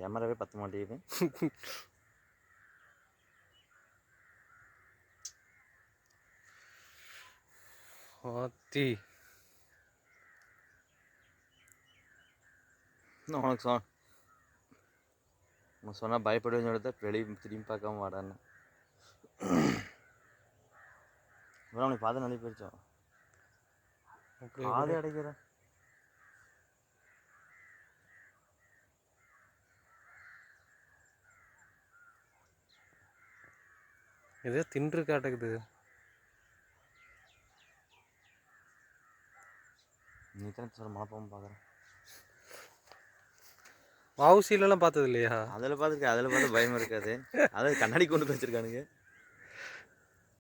கேமராவே பத்த மாட்டேங்குது. ஆத்தி உனக்கு சொன்னால் பயப்படுவேன்னு சொல்லிட்டு வெளியே திரும்பி பார்க்காம வாடான்னு. அப்புறம் அவனுக்கு பார்த்து நல்லி போயிடுச்சோம். காதே அடைக்கிறேன். ஏதோ தின்று காட்டுக்குது. நீ தானே சொல்ல மனப்பாம்பு பார்க்குறேன். வவுசிலெல்லாம் பார்த்தது இல்லையா? அதில் பார்த்துருக்கேன். அதில் பார்த்து பயமாக இருக்காது. அதாவது கண்ணாடி கொண்டு வச்சிருக்கானுங்க.